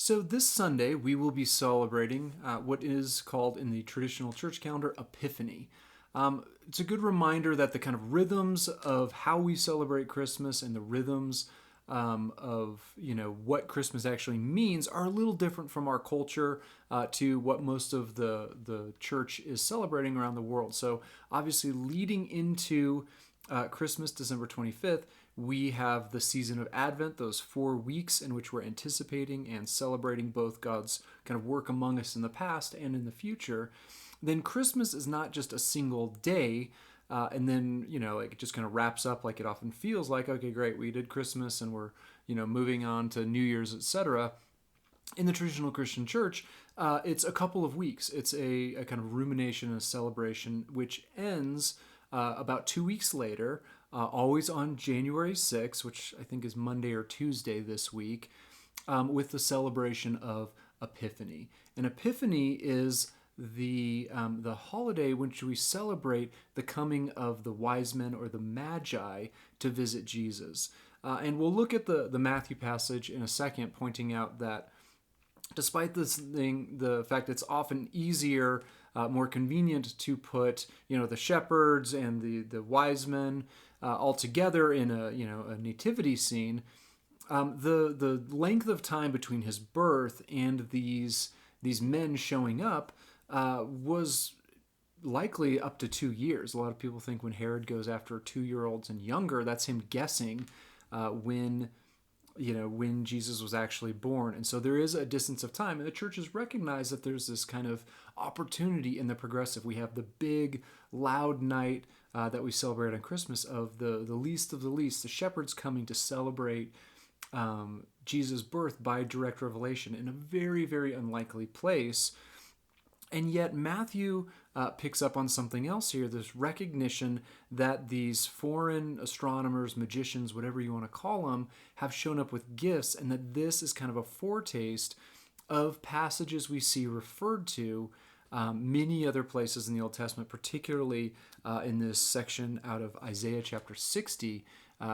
So this Sunday, we will be celebrating what is called in the traditional church calendar Epiphany. It's a good reminder that the kind of rhythms of how we celebrate Christmas and the rhythms of what Christmas actually means are a little different from our culture to what most of the church is celebrating around the world. So obviously, leading into Christmas, December 25th, we have the season of Advent, those 4 weeks in which we're anticipating and celebrating both God's kind of work among us in the past and in the future. Then Christmas is not just a single day, and then, like it just kind of wraps up like it often feels like, okay, great, we did Christmas and we're, moving on to New Year's, etc. In the traditional Christian church, it's a couple of weeks. It's a kind of rumination and a celebration, which ends about 2 weeks later, always on January 6th, which I think is Monday or Tuesday this week, with the celebration of Epiphany. And Epiphany is the holiday which we celebrate the coming of the wise men or the magi to visit Jesus. And we'll look at the Matthew passage in a second, pointing out that despite the fact it's often easier, more convenient to put the shepherds and the wise men all together in a nativity scene, the length of time between his birth and these men showing up was likely up to 2 years. A lot of people think when Herod goes after 2-year-olds and younger, that's him guessing when Jesus was actually born. And so there is a distance of time, and the churches recognize that there's this kind of opportunity in the progressive. We have the big, loud night that we celebrate on Christmas of the least of the least, the shepherds coming to celebrate Jesus' birth by direct revelation in a very, very unlikely place. And yet Matthew picks up on something else here, this recognition that these foreign astronomers, magicians, whatever you want to call them, have shown up with gifts, and that this is kind of a foretaste of passages we see referred to many other places in the Old Testament, particularly in this section out of Isaiah chapter 60,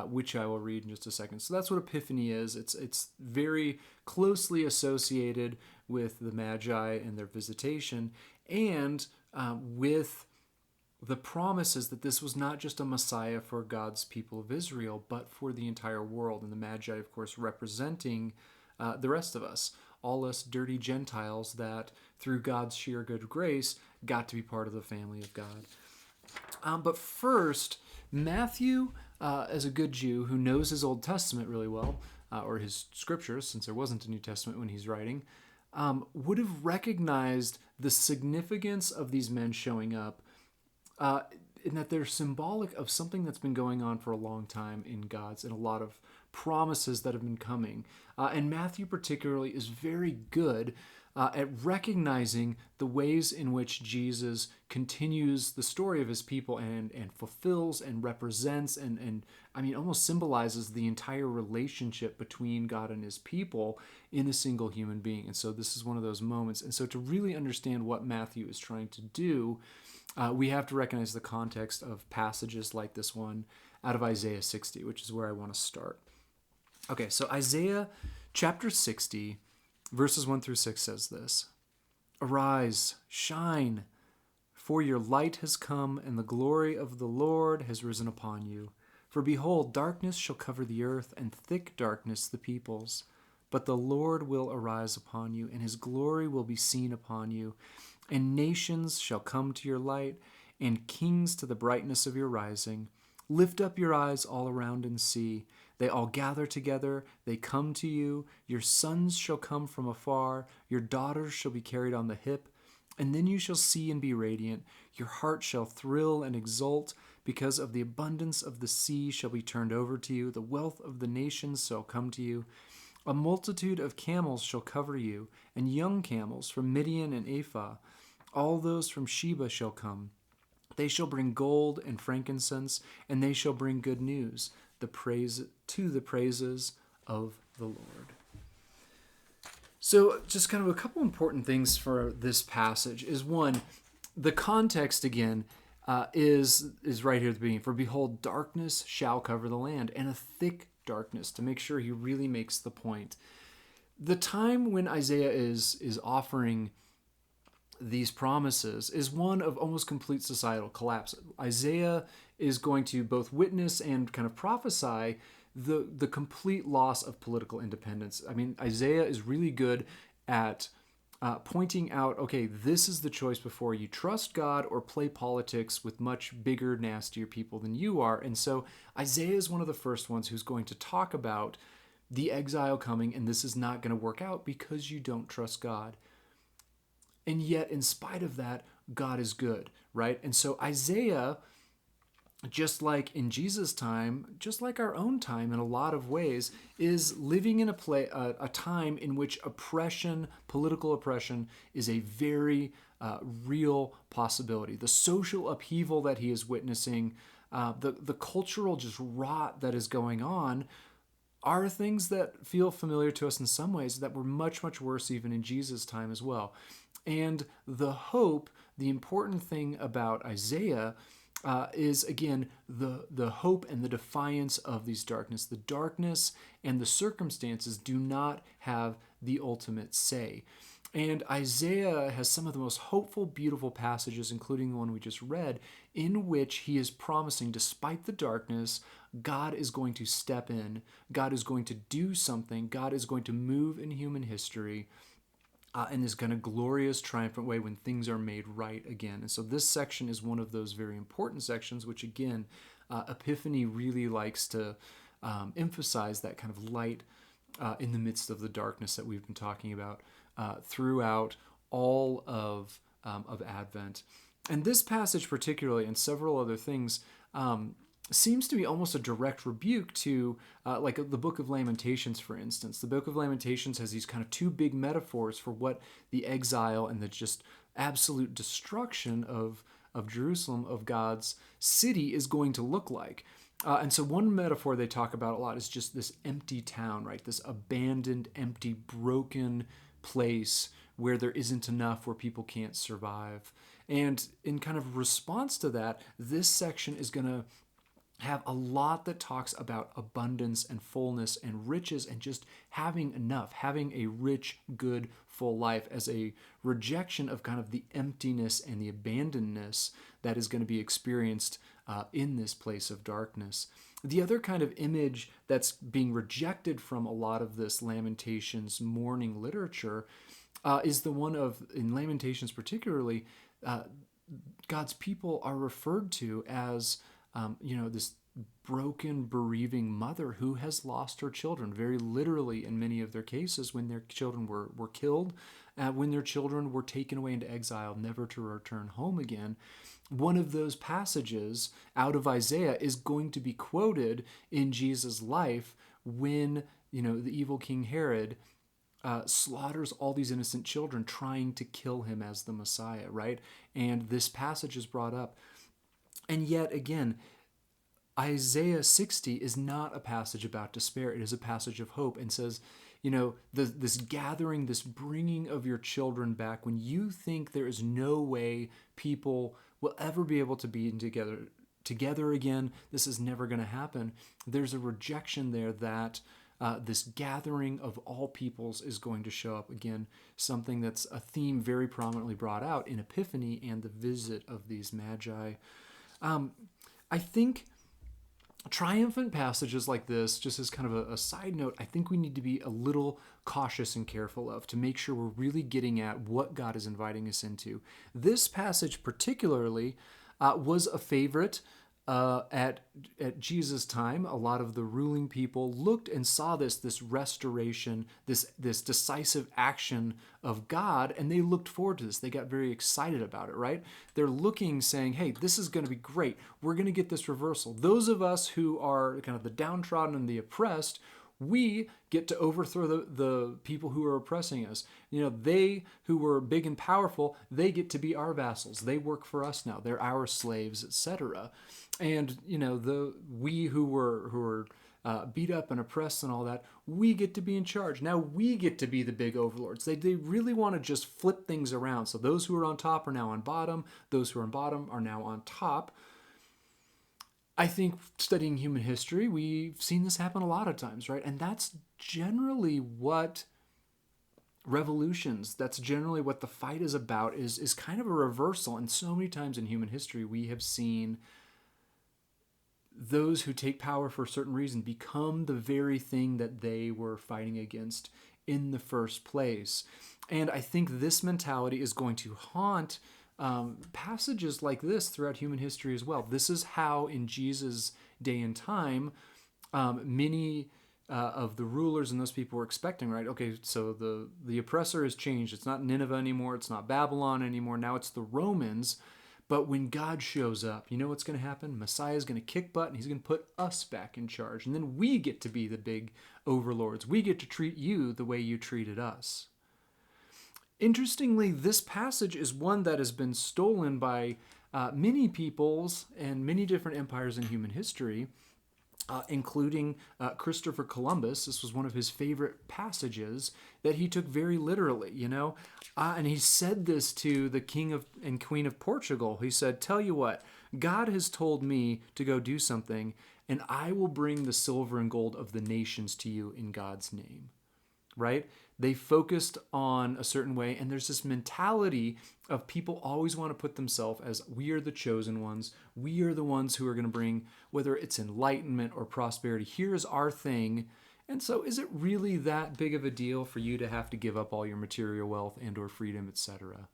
which I will read in just a second. So that's what Epiphany is. It's very closely associated with the Magi and their visitation, and with the promises that this was not just a Messiah for God's people of Israel, but for the entire world. And the Magi, of course, representing the rest of us, all us dirty Gentiles that, through God's sheer good grace, got to be part of the family of God. But first, Matthew, as a good Jew who knows his Old Testament really well, or his scriptures, since there wasn't a New Testament when he's writing, would have recognized the significance of these men showing up, in that they're symbolic of something that's been going on for a long time in God's, and a lot of promises that have been coming. And Matthew particularly is very good at recognizing the ways in which Jesus continues the story of his people and fulfills and represents and I mean almost symbolizes the entire relationship between God and his people in a single human being. And so this is one of those moments. And so to really understand what Matthew is trying to do, we have to recognize the context of passages like this one out of Isaiah 60, which is where I want to start. Okay, so Isaiah chapter 60, verses 1 through 6 says this: "Arise, shine, for your light has come, and the glory of the Lord has risen upon you. For behold, darkness shall cover the earth, and thick darkness the peoples. But the Lord will arise upon you, and his glory will be seen upon you. And nations shall come to your light, and kings to the brightness of your rising. Lift up your eyes all around and see. They all gather together, they come to you. Your sons shall come from afar, your daughters shall be carried on the hip. And then you shall see and be radiant. Your heart shall thrill and exult, because of the abundance of the sea shall be turned over to you. The wealth of the nations shall come to you. A multitude of camels shall cover you, and young camels from Midian and Ephah. All those from Sheba shall come. They shall bring gold and frankincense, and they shall bring good news, the praises of the Lord." So just kind of a couple important things for this passage is, one, the context again is right here at the beginning. For behold, darkness shall cover the land, and a thick darkness, to make sure he really makes the point. The time when Isaiah is offering these promises is one of almost complete societal collapse. Isaiah is going to both witness and kind of prophesy the complete loss of political independence. I mean, Isaiah is really good at pointing out, okay, this is the choice before you: trust God or play politics with much bigger, nastier people than you are. And so Isaiah is one of the first ones who's going to talk about the exile coming, and this is not going to work out because you don't trust God. And yet, in spite of that, God is good, right? And so Isaiah, just like in Jesus' time, just like our own time in a lot of ways, is living in a time in which oppression, political oppression, is a very real possibility. The social upheaval that he is witnessing, the cultural just rot that is going on, are things that feel familiar to us in some ways that were much, much worse even in Jesus' time as well. And the hope, the important thing about Isaiah is, again, the hope and the defiance of these darkness. The darkness and the circumstances do not have the ultimate say. And Isaiah has some of the most hopeful, beautiful passages, including the one we just read, in which he is promising, despite the darkness, God is going to step in. God is going to do something. God is going to move in human history in this kind of glorious, triumphant way when things are made right again. And so this section is one of those very important sections, which again, Epiphany really likes to emphasize that kind of light in the midst of the darkness that we've been talking about throughout all of Advent. And this passage particularly, and several other things, seems to be almost a direct rebuke to, like the Book of Lamentations, for instance. The Book of Lamentations has these kind of two big metaphors for what the exile and the just absolute destruction of Jerusalem, of God's city, is going to look like. And so one metaphor they talk about a lot is just this empty town, right? This abandoned, empty, broken place where there isn't enough, where people can't survive. And in kind of response to that, this section is going to have a lot that talks about abundance and fullness and riches and just having enough, having a rich, good, full life, as a rejection of kind of the emptiness and the abandonedness that is going to be experienced in this place of darkness. The other kind of image that's being rejected from a lot of this Lamentations mourning literature is the one of, in Lamentations particularly, God's people are referred to as this broken, bereaving mother who has lost her children, very literally in many of their cases, when their children were killed, when their children were taken away into exile, never to return home again. One of those passages out of Isaiah is going to be quoted in Jesus' life when, the evil King Herod slaughters all these innocent children, trying to kill him as the Messiah, right? And this passage is brought up. And yet again, Isaiah 60 is not a passage about despair. It is a passage of hope, and says, this gathering, this bringing of your children back, when you think there is no way people will ever be able to be together again, this is never going to happen. There's a rejection there that this gathering of all peoples is going to show up again, something that's a theme very prominently brought out in Epiphany and the visit of these magi. I think triumphant passages like this, just as kind of a side note, I think we need to be a little cautious and careful of, to make sure we're really getting at what God is inviting us into. This passage particularly was a favorite at Jesus' time. A lot of the ruling people looked and saw this restoration, this decisive action of God, and they looked forward to this. They got very excited about it, right? They're looking, saying, hey, this is going to be great. We're going to get this reversal. Those of us who are kind of the downtrodden and the oppressed, we get to overthrow the people who are oppressing us. They who were big and powerful, they get to be our vassals. They work for us now. They're our slaves, etc. And we who were beat up and oppressed and all that, we get to be in charge. Now we get to be the big overlords. They really want to just flip things around. So those who are on top are now on bottom. Those who are on bottom are now on top. I think studying human history, we've seen this happen a lot of times, right? And that's generally what revolutions. That's generally what the fight is about, is kind of a reversal. And so many times in human history, we have seen those who take power for a certain reason become the very thing that they were fighting against in the first place. And I think this mentality is going to haunt passages like this throughout human history as well. This is how, in Jesus' day and time, many of the rulers and those people were expecting, right? Okay, so the oppressor has changed. It's not Nineveh anymore. It's not Babylon anymore. Now it's the Romans. But when God shows up, you know what's going to happen? Messiah is going to kick butt and he's going to put us back in charge. And then we get to be the big overlords. We get to treat you the way you treated us. Interestingly, this passage is one that has been stolen by many peoples and many different empires in human history, including Christopher Columbus. This was one of his favorite passages that he took very literally, you know. And he said this to the king of and queen of Portugal. He said, "Tell you what, God has told me to go do something, and I will bring the silver and gold of the nations to you in God's name." Right? They focused on a certain way, and there's this mentality of people always want to put themselves as, we are the chosen ones. We are the ones who are going to bring, whether it's enlightenment or prosperity. Here's our thing. And so is it really that big of a deal for you to have to give up all your material wealth and or freedom, etc.?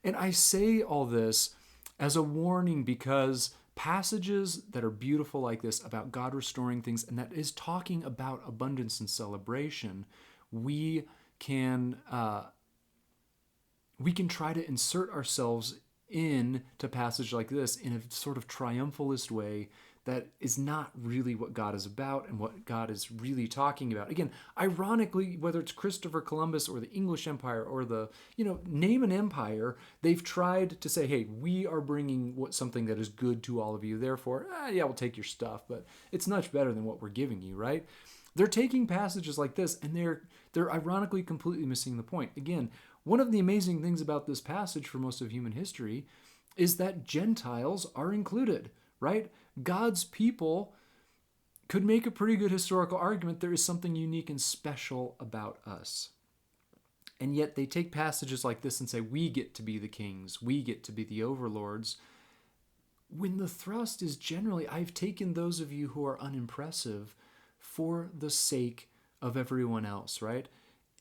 And I say all this as a warning because passages that are beautiful like this about God restoring things, and that is talking about abundance and celebration, we can try to insert ourselves into passage like this in a sort of triumphalist way that is not really what God is about and what God is really talking about. Again, ironically, whether it's Christopher Columbus or the English Empire or name an empire, they've tried to say, hey, we are bringing something that is good to all of you. Therefore, we'll take your stuff, but it's much better than what we're giving you, right? They're taking passages like this and they're ironically completely missing the point. Again, one of the amazing things about this passage for most of human history is that Gentiles are included, right? God's people could make a pretty good historical argument there is something unique and special about us. And yet they take passages like this and say, we get to be the kings, we get to be the overlords, when the thrust is generally, I've taken those of you who are unimpressive for the sake of everyone else, right?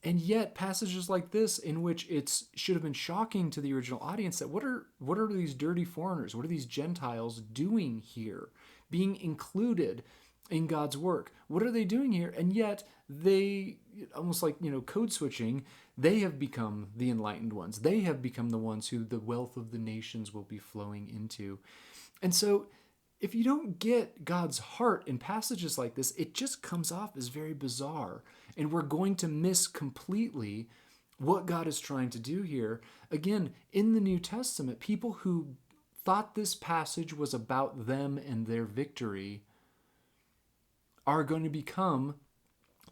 And yet passages like this, in which it should have been shocking to the original audience that what are these dirty foreigners, what are these Gentiles doing here, being included in God's work? What are they doing here? And yet they, almost like, code switching, they have become the enlightened ones. They have become the ones who the wealth of the nations will be flowing into. And so if you don't get God's heart in passages like this, it just comes off as very bizarre. And we're going to miss completely what God is trying to do here. Again, in the New Testament, people who thought this passage was about them and their victory are going to become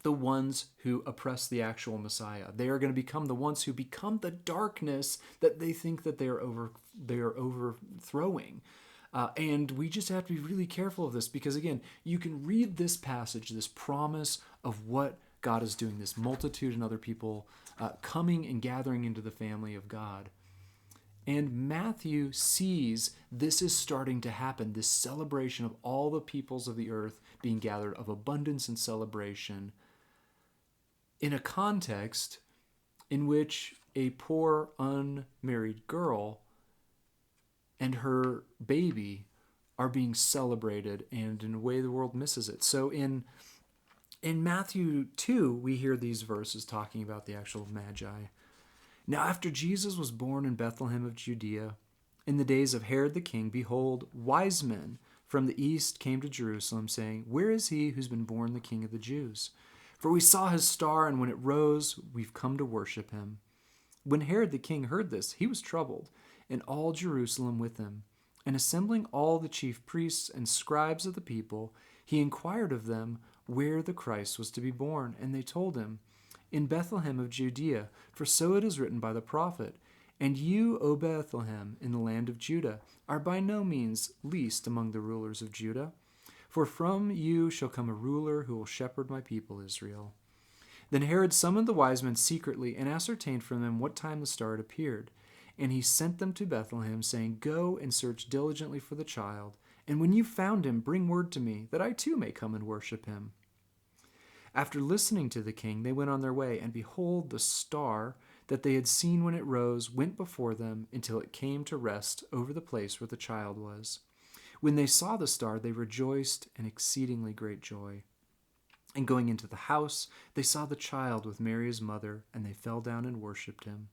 the ones who oppress the actual Messiah. They are going to become the ones who become the darkness that they think that they are overthrowing. And we just have to be really careful of this because, again, you can read this passage, this promise of what God is doing, this multitude and other people coming and gathering into the family of God. And Matthew sees this is starting to happen, this celebration of all the peoples of the earth being gathered, of abundance and celebration, in a context in which a poor unmarried girl and her baby are being celebrated, and in a way the world misses it. So in Matthew 2, we hear these verses talking about the actual Magi. Now after Jesus was born in Bethlehem of Judea, in the days of Herod the king, behold, wise men from the east came to Jerusalem, saying, where is he who's been born the King of the Jews? For we saw his star, and when it rose, we've come to worship him. When Herod the king heard this, he was troubled, and all Jerusalem with him. And assembling all the chief priests and scribes of the people, he inquired of them where the Christ was to be born. And they told him, in Bethlehem of Judea, for so it is written by the prophet, and you, O Bethlehem, in the land of Judah, are by no means least among the rulers of Judah. For from you shall come a ruler who will shepherd my people Israel. Then Herod summoned the wise men secretly and ascertained from them what time the star had appeared. And he sent them to Bethlehem, saying, "Go and search diligently for the child, and when you found him, bring word to me, that I too may come and worship him." After listening to the king, they went on their way, and behold, the star that they had seen when it rose went before them until it came to rest over the place where the child was. When they saw the star, they rejoiced in exceedingly great joy. And going into the house, they saw the child with Mary his mother, and they fell down and worshipped him.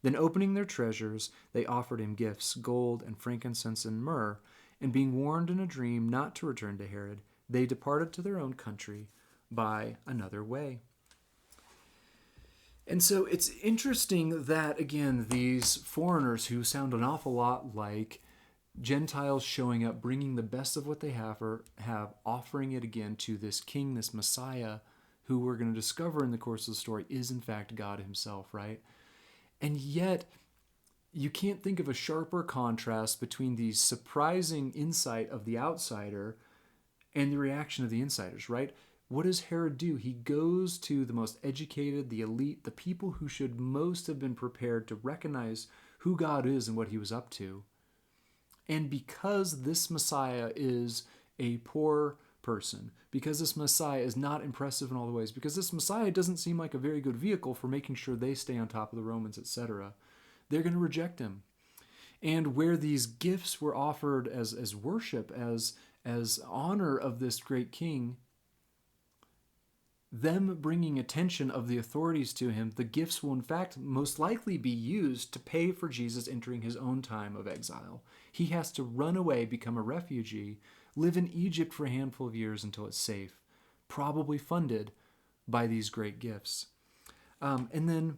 Then opening their treasures, they offered him gifts, gold and frankincense and myrrh. And being warned in a dream not to return to Herod, they departed to their own country by another way. And so it's interesting that, again, these foreigners who sound an awful lot like Gentiles showing up, bringing the best of what they have, offering it again to this king, this Messiah, who we're going to discover in the course of the story is in fact God himself, right? And yet, you can't think of a sharper contrast between the surprising insight of the outsider and the reaction of the insiders, right? What does Herod do? He goes to the most educated, the elite, the people who should most have been prepared to recognize who God is and what he was up to. And because this Messiah is a poor person, because this Messiah is not impressive in all the ways, because this Messiah doesn't seem like a very good vehicle for making sure they stay on top of the Romans, etc., they're going to reject him. And where these gifts were offered as worship, as honor of this great king, them bringing attention of the authorities to him, the gifts will in fact most likely be used to pay for Jesus entering his own time of exile. He has to run away, become a refugee, live in Egypt for a handful of years until it's safe, probably funded by these great gifts. And then,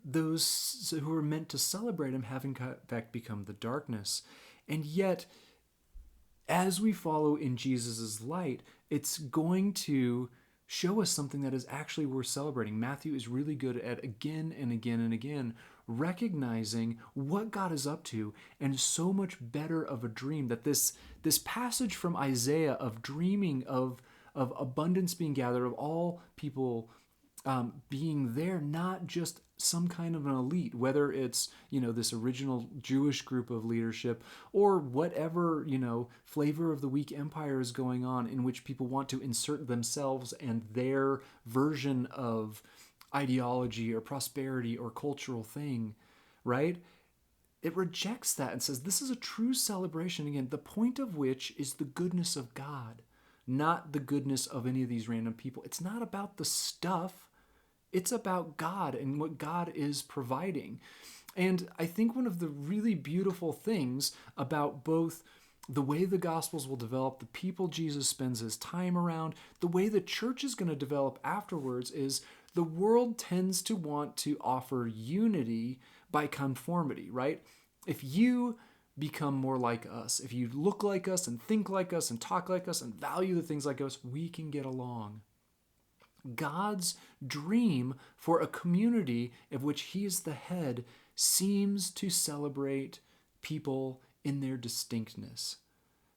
those who were meant to celebrate him have in fact become the darkness. And yet, as we follow in Jesus' light, it's going to show us something that is actually worth celebrating. Matthew is really good at again and again and again recognizing what God is up to, and so much better of a dream that this passage from Isaiah of dreaming of abundance being gathered, of all people being there, not just some kind of an elite, whether it's, this original Jewish group of leadership or whatever, flavor of the week empire is going on in which people want to insert themselves and their version of ideology or prosperity or cultural thing, right? It rejects that and says this is a true celebration, again, the point of which is the goodness of God, not the goodness of any of these random people. It's not about the stuff. It's about God and what God is providing. And I think one of the really beautiful things about both the way the Gospels will develop, the people Jesus spends his time around, the way the church is going to develop afterwards, is the world tends to want to offer unity by conformity, right? If you become more like us, if you look like us and think like us and talk like us and value the things like us, we can get along. God's dream for a community of which he is the head seems to celebrate people in their distinctness.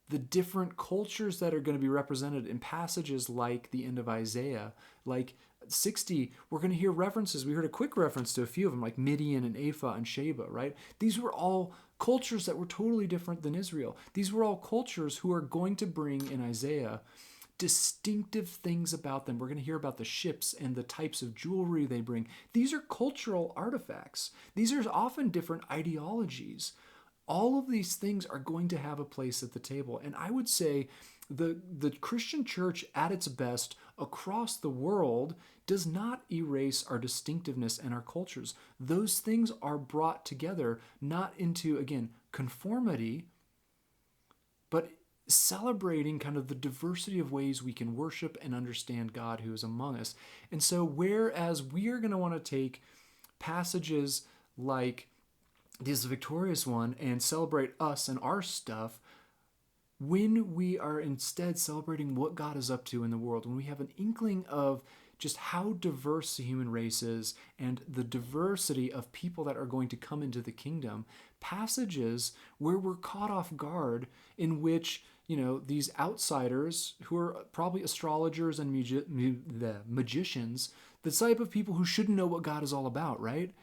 The different cultures that are going to be represented in passages like the end of Isaiah, like 60, we're going to hear references. We heard a quick reference to a few of them, like Midian and Ephah and Sheba, right? These were all cultures that were totally different than Israel. These were all cultures who are going to bring in Isaiah distinctive things about them. We're going to hear about the ships and the types of jewelry they bring. These are cultural artifacts. These are often different ideologies. All of these things are going to have a place at the table. And I would say the Christian church at its best across the world does not erase our distinctiveness and our cultures. Those things are brought together, not into, again, conformity, but celebrating kind of the diversity of ways we can worship and understand God who is among us. And so whereas we are going to want to take passages like this victorious one and celebrate us and our stuff, when we are instead celebrating what God is up to in the world, when we have an inkling of just how diverse the human race is and the diversity of people that are going to come into the kingdom, passages where we're caught off guard, in which these outsiders who are probably astrologers and the magicians, the type of people who shouldn't know what God is all about, right?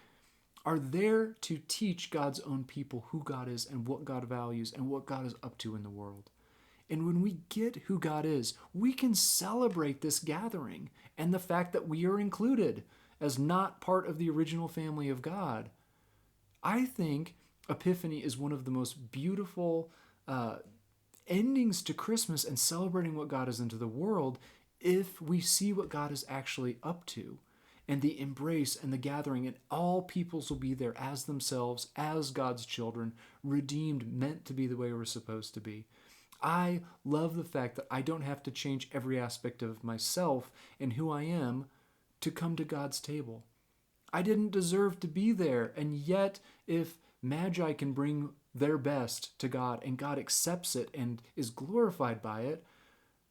Are there to teach God's own people who God is and what God values and what God is up to in the world. And when we get who God is, we can celebrate this gathering and the fact that we are included as not part of the original family of God. I think Epiphany is one of the most beautiful endings to Christmas and celebrating what God is into the world if we see what God is actually up to. And the embrace and the gathering, and all peoples will be there as themselves, as God's children, redeemed, meant to be the way we're supposed to be. I love the fact that I don't have to change every aspect of myself and who I am to come to God's table. I didn't deserve to be there, and yet if Magi can bring their best to God and God accepts it and is glorified by it,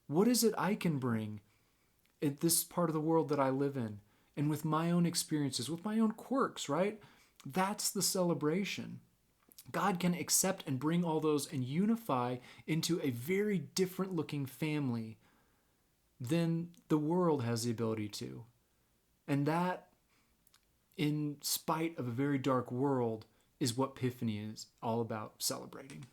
what is it I can bring in this part of the world that I live in? And with my own experiences, with my own quirks, right? That's the celebration. God can accept and bring all those and unify into a very different looking family than the world has the ability to. And that, in spite of a very dark world, is what Epiphany is all about celebrating.